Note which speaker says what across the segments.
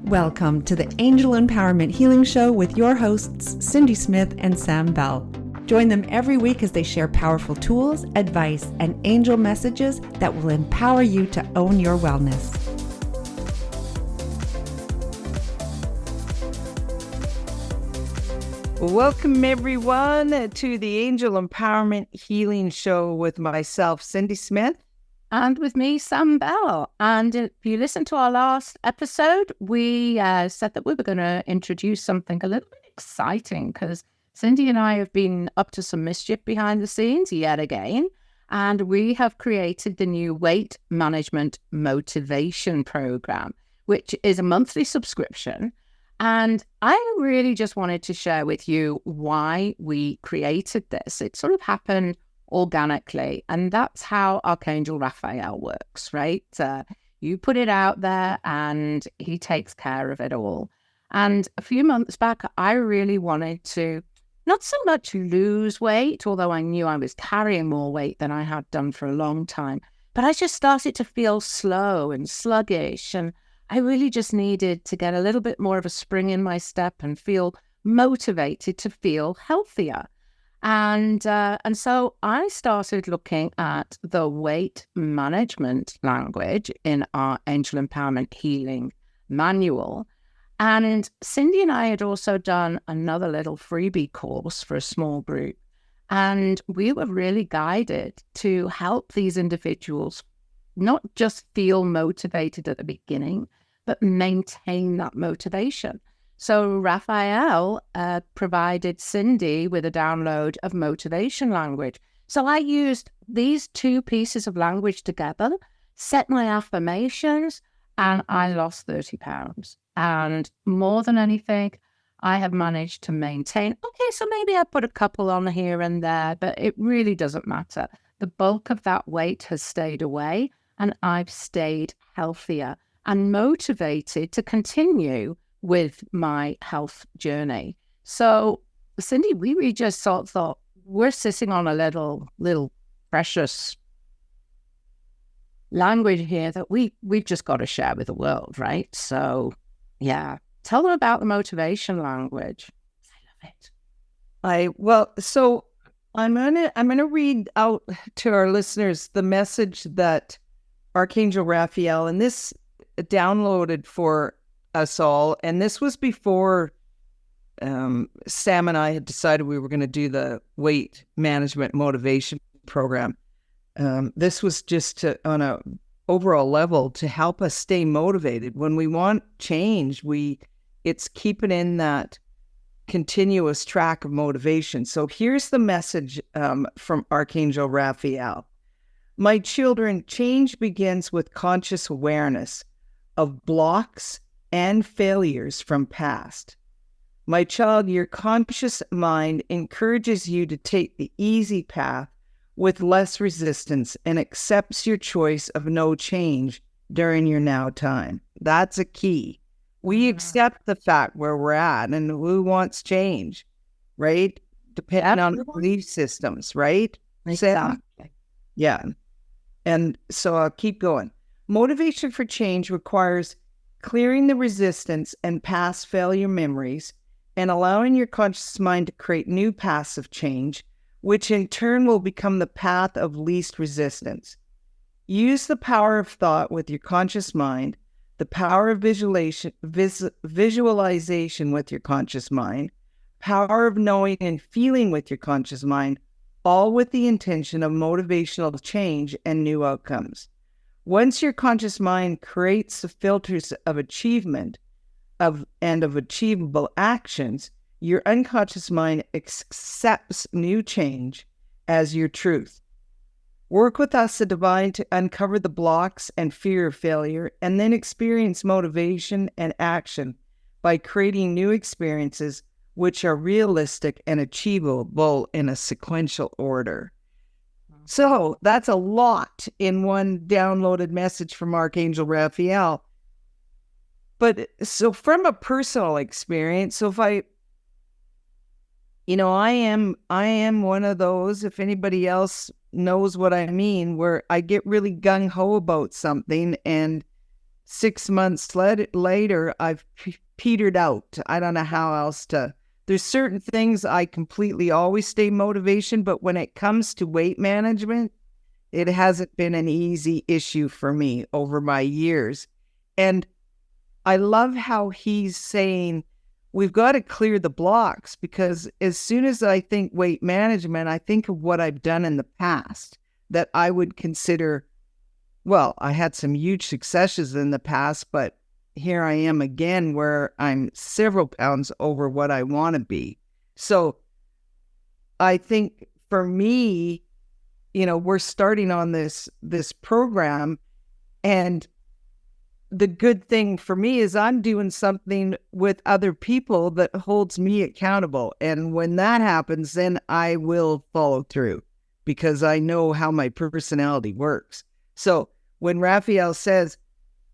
Speaker 1: Welcome to the Angel Empowerment Healing Show with your hosts, Cindy Smith and Sam Bell. Join them every week as they share powerful tools, advice, and angel messages that will empower you to own your wellness.
Speaker 2: Welcome, everyone, to the Angel Empowerment Healing Show with myself, Cindy Smith.
Speaker 3: And with me, Sam Bell. And if you listen to our last episode, we said that we were going to introduce something a little bit exciting because Cindy and I have been up to some mischief behind the scenes yet again. And we have created the new Weight Management Motivation Program, which is a monthly subscription. And I really just wanted to share with you why we created this. It sort of happened organically, and that's how Archangel Raphael works, right? You put it out there and he takes care of it all. And a few months back, I really wanted to not so much lose weight, although I knew I was carrying more weight than I had done for a long time, but I just started to feel slow and sluggish, and I really just needed to get a little bit more of a spring in my step and feel motivated to feel healthier. And so I started looking at the weight management language in our Angel Empowerment Healing Manual. And Cindy and I had also done another little freebie course for a small group. And we were really guided to help these individuals not just feel motivated at the beginning, but maintain that motivation. So Raphael provided Cindy with a download of motivation language. So I used these two pieces of language together, set my affirmations, and I lost 30 pounds. And more than anything, I have managed to maintain. Okay, so maybe I put a couple on here and there, but it really doesn't matter. The bulk of that weight has stayed away, and I've stayed healthier and motivated to continue with my health journey. So, Cindy, we really just thought we're sitting on a little precious language here that we've just got to share with the world, right? So, yeah, tell them about the motivation language. I love it.
Speaker 2: So I'm gonna read out to our listeners the message that Archangel Raphael, and this downloaded for us all, and this was before Sam and I had decided we were going to do the weight management motivation program. This was just on a overall level to help us stay motivated when we want change. It's keeping in that continuous track of motivation. So here's the message from Archangel Raphael. My children, change begins with conscious awareness of blocks and failures from past. My child, your conscious mind encourages you to take the easy path with less resistance and accepts your choice of no change during your now time. That's a key. We accept the fact where we're at and who wants change, right? Depending on belief systems, right?
Speaker 3: Exactly.
Speaker 2: Yeah. And so I'll keep going. Motivation for change requires clearing the resistance and past failure memories and allowing your conscious mind to create new paths of change, which in turn will become the path of least resistance. Use the power of thought with your conscious mind, the power of visualization with your conscious mind, power of knowing and feeling with your conscious mind, all with the intention of motivational change and new outcomes. Once your conscious mind creates the filters of achievement of achievable actions, your unconscious mind accepts new change as your truth. Work with us, the divine, to uncover the blocks and fear of failure, and then experience motivation and action by creating new experiences which are realistic and achievable in a sequential order. So that's a lot in one downloaded message from Archangel Raphael. But so from a personal experience, so if I am one of those, if anybody else knows what I mean, where I get really gung-ho about something and 6 months later, I've petered out. I don't know how else to. There's certain things I completely always stay motivation, but when it comes to weight management, it hasn't been an easy issue for me over my years. And I love how he's saying we've got to clear the blocks, because as soon as I think weight management, I think of what I've done in the past that I would consider, well, I had some huge successes in the past, but here I am again where I'm several pounds over what I want to be. So I think for me, we're starting on this program, and the good thing for me is I'm doing something with other people that holds me accountable. And when that happens, then I will follow through, because I know how my personality works. So when Raphael says,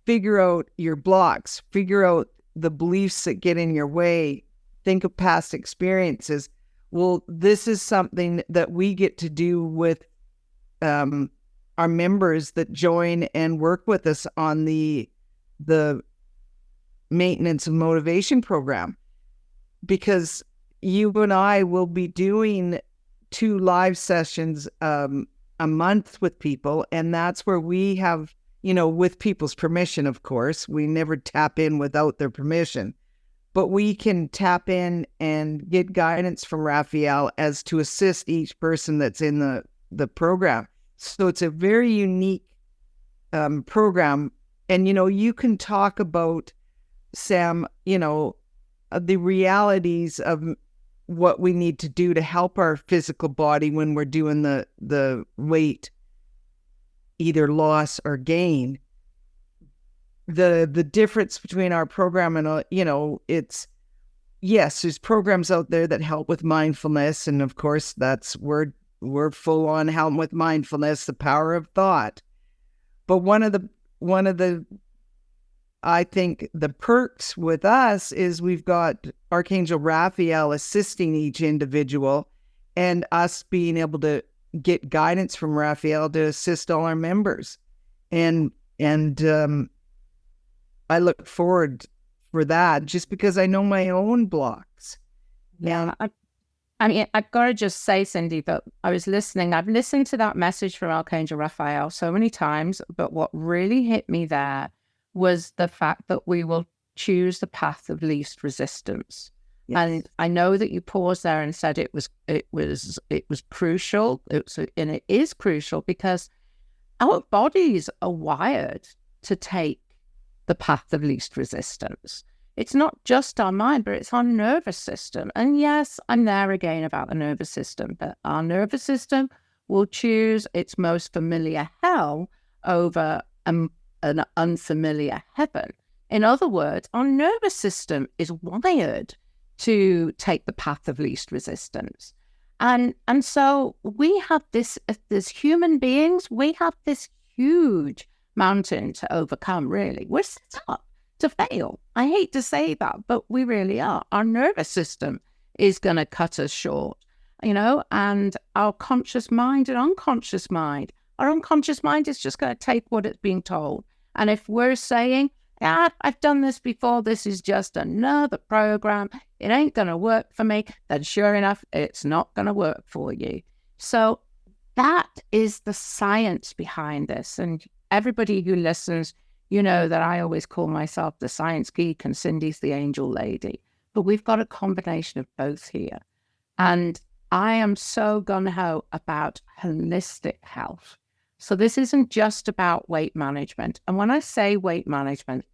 Speaker 2: figure out your blocks, figure out the beliefs that get in your way, think of past experiences. Well, this is something that we get to do with our members that join and work with us on the maintenance and motivation program, because you and I will be doing 2 live sessions a month with people. And that's where we have, with people's permission, of course, we never tap in without their permission, but we can tap in and get guidance from Raphael as to assist each person that's in the program. So it's a very unique program. And, you can talk about, Sam, the realities of what we need to do to help our physical body when we're doing the weight, either loss or gain. The difference between our program and, it's, yes, there's programs out there that help with mindfulness. And of course, we're full on help with mindfulness, the power of thought. But one of the I think the perks with us is we've got Archangel Raphael assisting each individual, and us being able to get guidance from Raphael to assist all our members. And I look forward for that, just because I know my own blocks.
Speaker 3: Yeah. I mean, I've got to just say, Cindy, that I've listened to that message from Archangel Raphael so many times, but what really hit me there was the fact that we will choose the path of least resistance. Yes. And I know that you paused there and said it was crucial. And it is crucial, because our bodies are wired to take the path of least resistance. It's not just our mind, but it's our nervous system. And yes, I'm there again about the nervous system, but our nervous system will choose its most familiar hell over an unfamiliar heaven. In other words, our nervous system is wired to take the path of least resistance. And so we have this, as human beings, we have this huge mountain to overcome, really. We're set up to fail. I hate to say that, but we really are. Our nervous system is going to cut us short, and our conscious mind and unconscious mind. Our unconscious mind is just going to take what it's being told. And if we're saying, I've done this before, this is just another program, it ain't going to work for me, then sure enough, it's not going to work for you. So that is the science behind this. And everybody who listens, that I always call myself the science geek and Cindy's the angel lady. But we've got a combination of both here. And I am so gung-ho about holistic health. So this isn't just about weight management. And when I say weight management,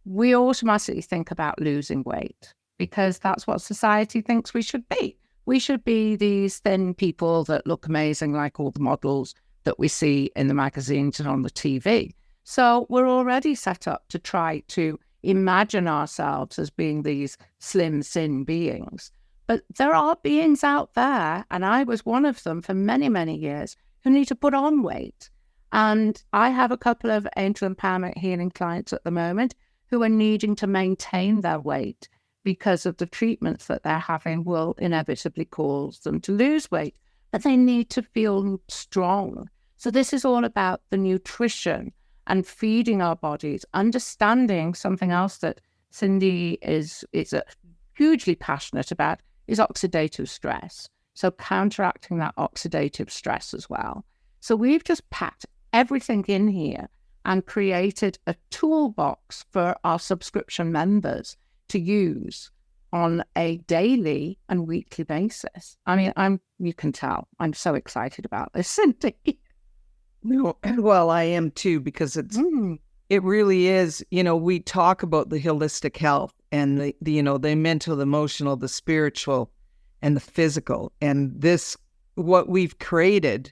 Speaker 3: we automatically think about losing weight, because that's what society thinks we should be. We should be these thin people that look amazing, like all the models that we see in the magazines and on the TV. So we're already set up to try to imagine ourselves as being these slim, thin beings. But there are beings out there, and I was one of them for many, many years, who need to put on weight. And I have a couple of angel empowerment healing clients at the moment who are needing to maintain their weight because of the treatments that they're having will inevitably cause them to lose weight. But they need to feel strong. So this is all about the nutrition and feeding our bodies, understanding something else that Cindy is hugely passionate about is oxidative stress. So counteracting that oxidative stress as well. So we've just packed everything in here and created a toolbox for our subscription members to use on a daily and weekly basis. I mean, you can tell, I'm so excited about this, Cindy.
Speaker 2: No, well, I am too, because it really is, we talk about the holistic health and the mental, the emotional, the spiritual, and the physical. And this, what we've created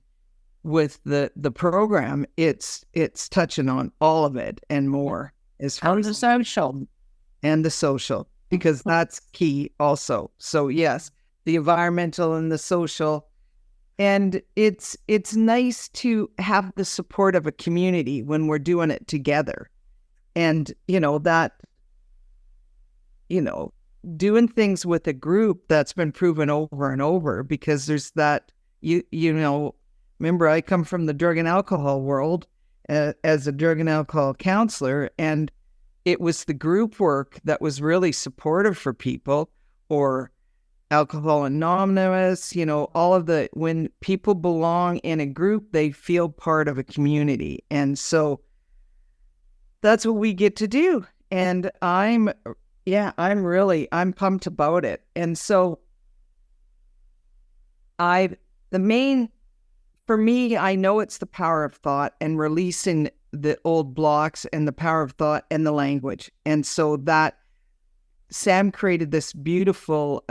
Speaker 2: with the program, it's touching on all of it and more.
Speaker 3: And the social.
Speaker 2: And the social, because that's key also. So yes, the environmental and the social. And it's nice to have the support of a community when we're doing it together. And, doing things with a group, that's been proven over and over, because there's that, remember, I come from the drug and alcohol world as a drug and alcohol counselor, and it was the group work that was really supportive for people, or Alcohol Anonymous, all of when people belong in a group, they feel part of a community. And so that's what we get to do. And I'm pumped about it. And so for me, I know it's the power of thought and releasing the old blocks and the power of thought and the language. And so that Sam created this beautiful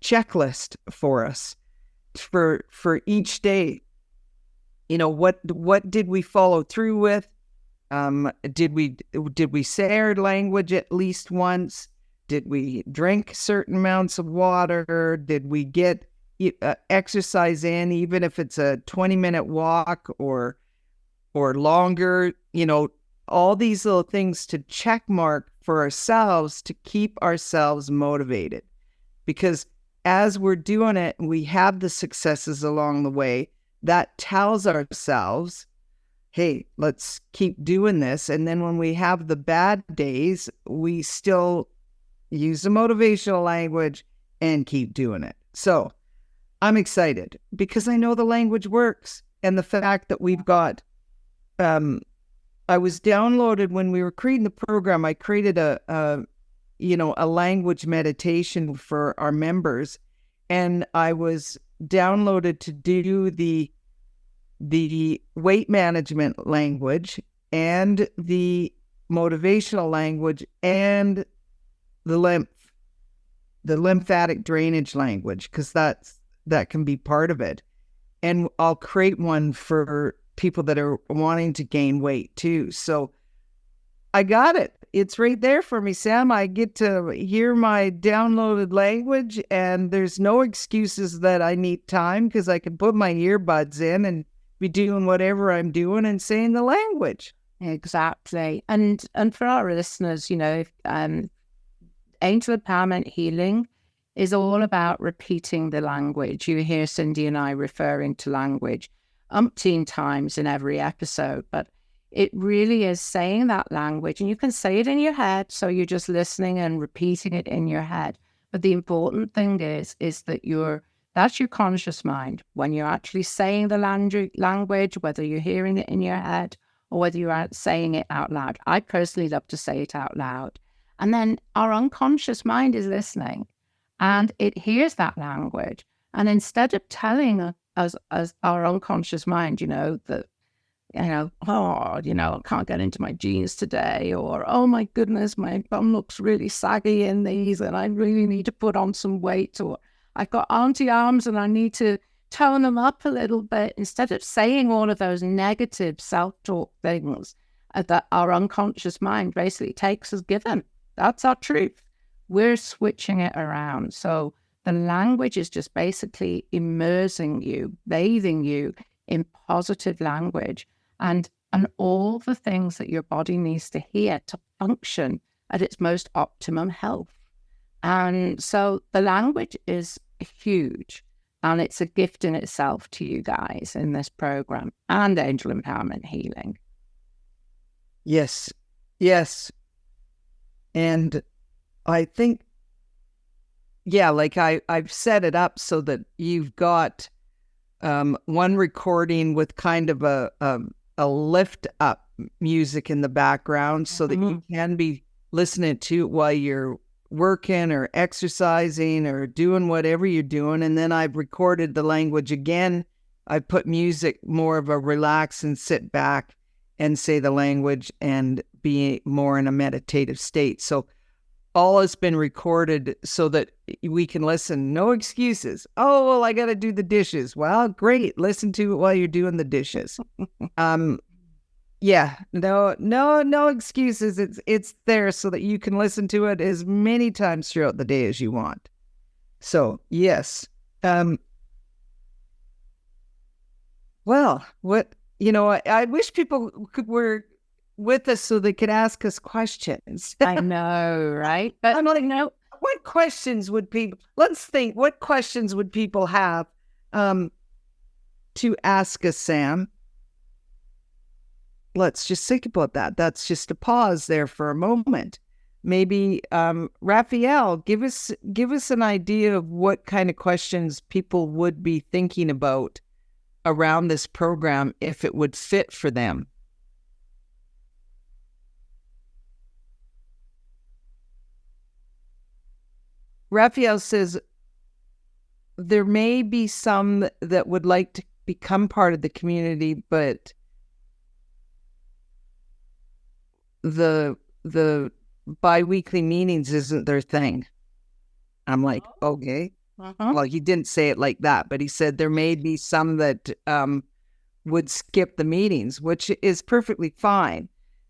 Speaker 2: checklist for us for each day. What did we follow through with? Did we say our language at least once? Did we drink certain amounts of water? Did we get exercise in, even if it's a 20-minute walk or longer? All these little things to check mark for ourselves to keep ourselves motivated. Because as we're doing it, we have the successes along the way. That tells ourselves, hey, let's keep doing this. And then when we have the bad days, we still use the motivational language and keep doing it. So I'm excited because I know the language works. And the fact that we've got, I was downloaded when we were creating the program, I created a language meditation for our members. And I was downloaded to do the weight management language and the motivational language and the lymphatic drainage language, because that can be part of it. And I'll create one for people that are wanting to gain weight too. So I got it. It's right there for me, Sam. I get to hear my downloaded language, and there's no excuses that I need time, because I can put my earbuds in and be doing whatever I'm doing and saying the language.
Speaker 3: Exactly. And for our listeners, Angel Empowerment Healing is all about repeating the language. You hear Cindy and I referring to language umpteen times in every episode, but it really is saying that language, and you can say it in your head, so you're just listening and repeating it in your head. But the important thing is that that's your conscious mind. When you're actually saying the language, whether you're hearing it in your head or whether you're saying it out loud. I personally love to say it out loud. And then our unconscious mind is listening, and it hears that language. And instead of telling us as our unconscious mind, that, I can't get into my jeans today, or, oh my goodness, my bum looks really saggy in these and I really need to put on some weight, or I've got auntie arms and I need to tone them up a little bit. Instead of saying all of those negative self-talk things that our unconscious mind basically takes as given, that's our truth. We're switching it around. So the language is just basically immersing you, bathing you in positive language and all the things that your body needs to hear to function at its most optimum health. And so the language is huge, and it's a gift in itself to you guys in this program and Angel Empowerment Healing.
Speaker 2: Yes. Yes. And I think, yeah, like I've set it up so that you've got one recording with kind of a lift up music in the background so that you can be listening to it while you're working or exercising or doing whatever you're doing. And then I've recorded the language again. I put music, more of a relax and sit back and say the language and be more in a meditative state. So all has been recorded so that we can listen. No excuses. Oh, well, I got to do the dishes. Well, great. Listen to it while you're doing the dishes. Yeah, no excuses. It's there so that you can listen to it as many times throughout the day as you want. So, yes. Well, I wish people were with us so they could ask us questions.
Speaker 3: I know, right? But
Speaker 2: I'm like, what questions would people, let's think, what questions would people have to ask us, Sam? Let's just think about that. That's just a pause there for a moment. Maybe, Raphael, give us an idea of what kind of questions people would be thinking about around this program if it would fit for them. Raphael says there may be some that would like to become part of the community, but the bi-weekly meetings isn't their thing. I'm like, okay. Well, he didn't say it like that, but he said there may be some that would skip the meetings, which is perfectly fine.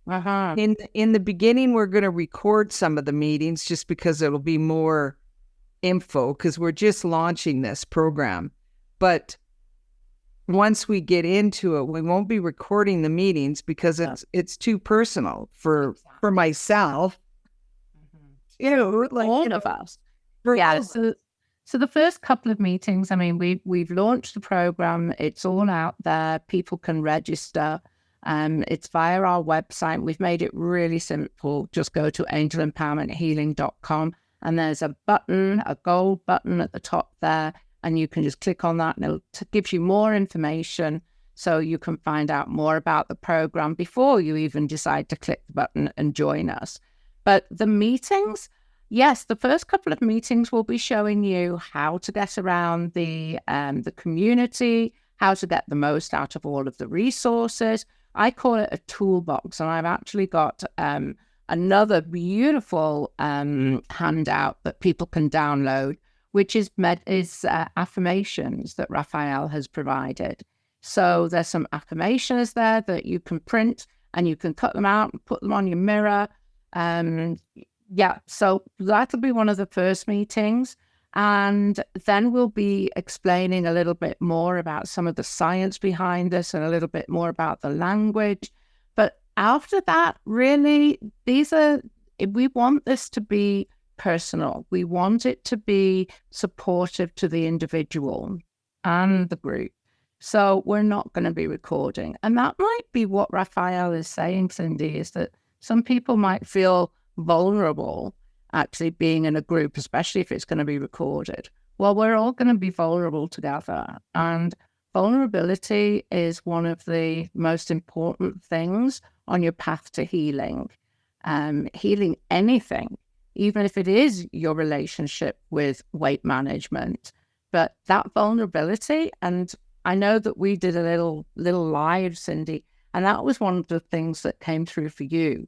Speaker 2: In the beginning, we're going to record some of the meetings just because it'll be more info, because we're just launching this program. But once we get into it, we won't be recording the meetings because it's too personal for myself.
Speaker 3: Like all of us. Yeah. So the first couple of meetings, I mean, we've launched the program. It's all out there. People can register. It's via our website. We've made it really simple. Just go to angelempowermenthealing.com and there's a button, a gold button at the top there. And you can just click on that and it gives you more information so you can find out more about the program before you even decide to click the button and join us. But the meetings, yes, the first couple of meetings will be showing you how to get around the community, how to get the most out of all of the resources. I call it a toolbox, and I've actually got another beautiful handout that people can download, which is affirmations that Raphael has provided. So there's some affirmations there that you can print and you can cut them out and put them on your mirror. So that'll be one of the first meetings. And then we'll be explaining a little bit more about some of the science behind this and a little bit more about the language. But after that, really, we want this to be personal. We want it to be supportive to the individual and the group. So we're not going to be recording. And that might be what Raphael is saying, Cindy, is that some people might feel vulnerable actually being in a group, especially if it's going to be recorded. Well, we're all going to be vulnerable together. And vulnerability is one of the most important things on your path to healing. Healing anything, even if it is your relationship with weight management. But that vulnerability, and I know that we did a little live, Cindy, and that was one of the things that came through for you.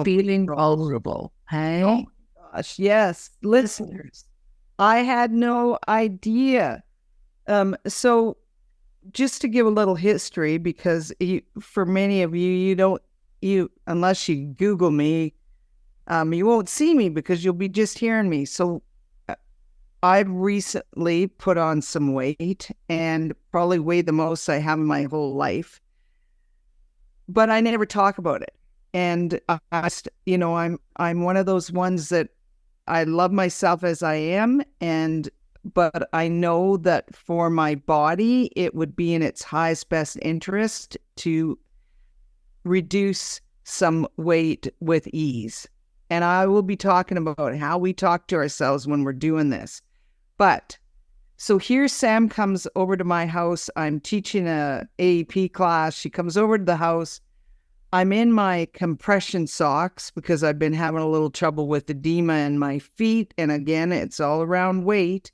Speaker 3: Feeling vulnerable. Hey?
Speaker 2: Oh my gosh, yes. Listeners, I had no idea. So just to give a little history, because for many of you, unless you Google me, you won't see me because you'll be just hearing me. So I've recently put on some weight and probably weighed the most I have in my whole life, but I never talk about it. And I'm one of those ones that I love myself as I am, but I know that for my body, it would be in its highest best interest to reduce some weight with ease. And I will be talking about how we talk to ourselves when we're doing this. But so here Sam comes over to my house. I'm teaching a AEP class. She comes over to the house. I'm in my compression socks because I've been having a little trouble with edema in my feet. And again, it's all around weight.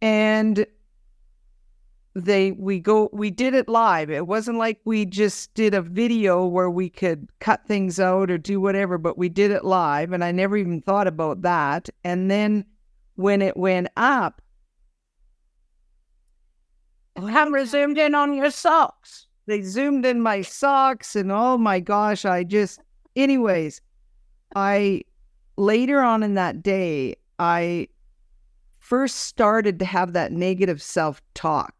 Speaker 2: And we did it live. It wasn't like we just did a video where we could cut things out or do whatever, but we did it live, and I never even thought about that. And then when it went up,
Speaker 3: the camera zoomed in on your socks.
Speaker 2: They zoomed in my socks, and oh my gosh, anyways, later on in that day, I first started to have that negative self-talk.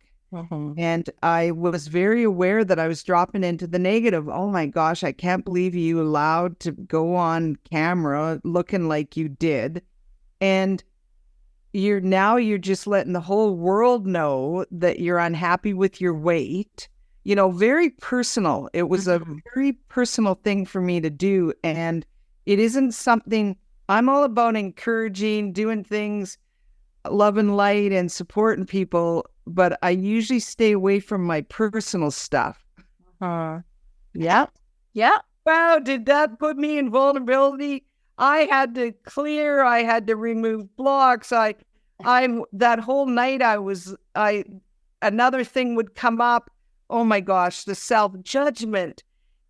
Speaker 2: And I was very aware that I was dropping into the negative. Oh my gosh, I can't believe you allowed to go on camera looking like you did. And you're just letting the whole world know that you're unhappy with your weight. Very personal. It was a very personal thing for me to do. And it isn't something, I'm all about encouraging, doing things, love and light and supporting people, but I usually stay away from my personal stuff.
Speaker 3: Yeah.
Speaker 2: Wow, did that put me in vulnerability? I had to remove blocks. That whole night another thing would come up. Oh my gosh, the self-judgment.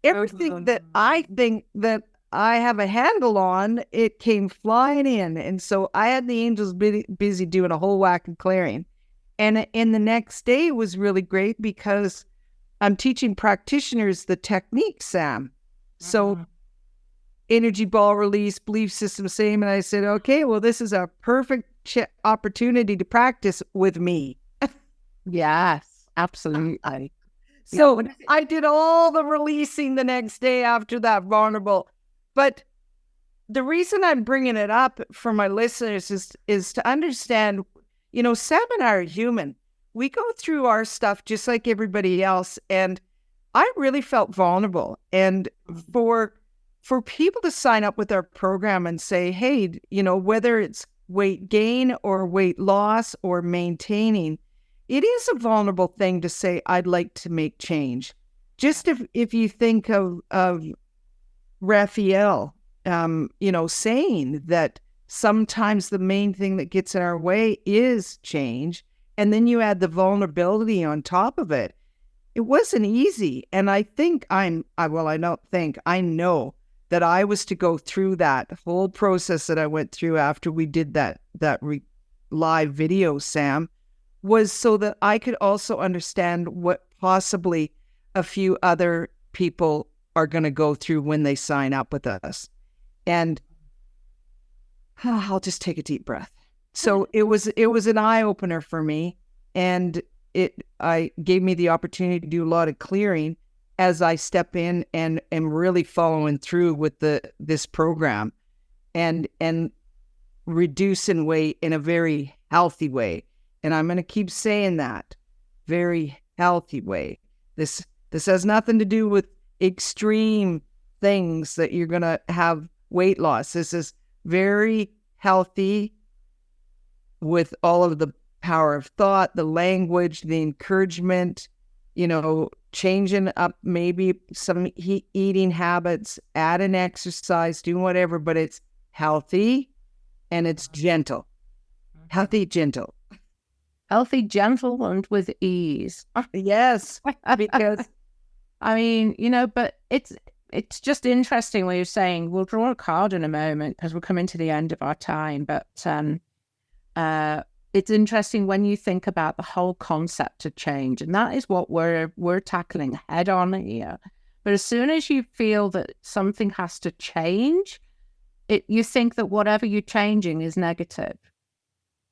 Speaker 2: Everything that I think that I have a handle on, it came flying in. And so I had the angels busy doing a whole whack of clearing. And in the next day was really great because I'm teaching practitioners the technique, Sam. So energy ball release, belief system same. And I said, okay, well, this is a perfect opportunity to practice with me.
Speaker 3: Yes, absolutely.
Speaker 2: So I did all the releasing the next day after that vulnerable. But the reason I'm bringing it up for my listeners is to understand, Sam and I are human. We go through our stuff just like everybody else. And I really felt vulnerable. And for people to sign up with our program and say, hey, whether it's weight gain or weight loss or maintaining, it is a vulnerable thing to say, I'd like to make change. Just if you think of Raphael, saying that sometimes the main thing that gets in our way is change. And then you add the vulnerability on top of it. It wasn't easy. And I think I know that I was to go through that whole process that I went through after we did that live video, Sam, was so that I could also understand what possibly a few other people are going to go through when they sign up with us. And I'll just take a deep breath. So it was an eye-opener for me, and I gave me the opportunity to do a lot of clearing as I step in and am really following through with this program and reducing weight in a very healthy way. And I'm going to keep saying that, very healthy way. This has nothing to do with extreme things that you're going to have weight loss. This is very healthy with all of the power of thought, the language, the encouragement, changing up maybe some eating habits, add an exercise, doing whatever, but it's healthy and it's gentle. Healthy, gentle.
Speaker 3: Healthy, gentle, and with ease.
Speaker 2: Yes, because
Speaker 3: but it's just interesting what you're saying. We'll draw a card in a moment because we're coming to the end of our time. But it's interesting when you think about the whole concept of change, and that is what we're tackling head on here. But as soon as you feel that something has to change, you think that whatever you're changing is negative.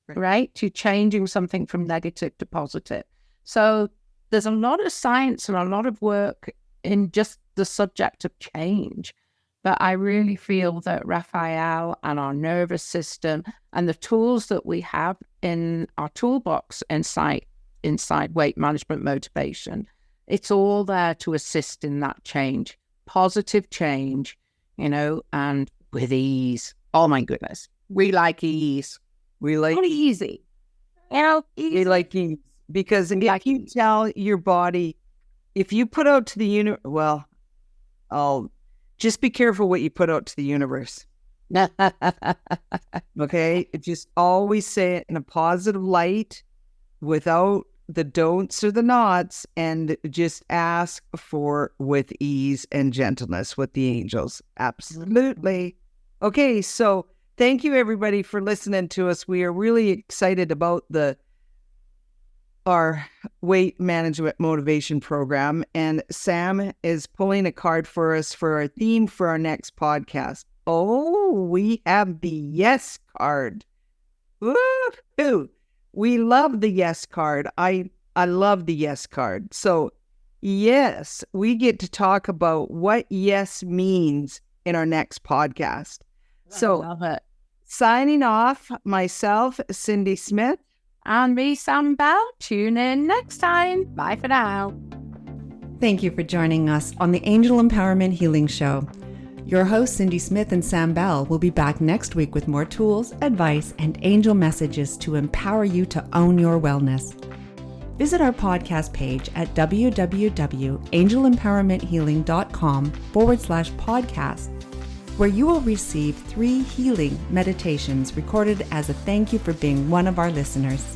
Speaker 3: Right? You're changing something from negative to positive. So there's a lot of science and a lot of work in just the subject of change. But I really feel that Raphael and our nervous system and the tools that we have in our toolbox inside weight management motivation, it's all there to assist in that change. positive change, and with ease. Oh my goodness. We like ease.
Speaker 2: We like
Speaker 3: Not easy. Easy.
Speaker 2: We like ease. Because if you tell your body, if you put out to the universe, well, I'll just be careful what you put out to the universe. Okay? Just always say it in a positive light without the don'ts or the nots, and just ask for with ease and gentleness with the angels. Absolutely. Okay, so thank you everybody for listening to us. We are really excited about our weight management motivation program, and Sam is pulling a card for us for our theme for our next podcast. Oh, we have the yes card. Woo-hoo. We love the yes card. I love the yes card. So yes, we get to talk about what yes means in our next podcast. So
Speaker 3: I love it.
Speaker 2: Signing off, myself, Cindy Smith.
Speaker 3: And me, Sam Bell. Tune in next time. Bye for now.
Speaker 1: Thank you for joining us on the Angel Empowerment Healing Show. Your hosts, Cindy Smith and Sam Bell, will be back next week with more tools, advice, and angel messages to empower you to own your wellness. Visit our podcast page at www.angelempowermenthealing.com/podcast, where you will receive 3 healing meditations recorded as a thank you for being one of our listeners.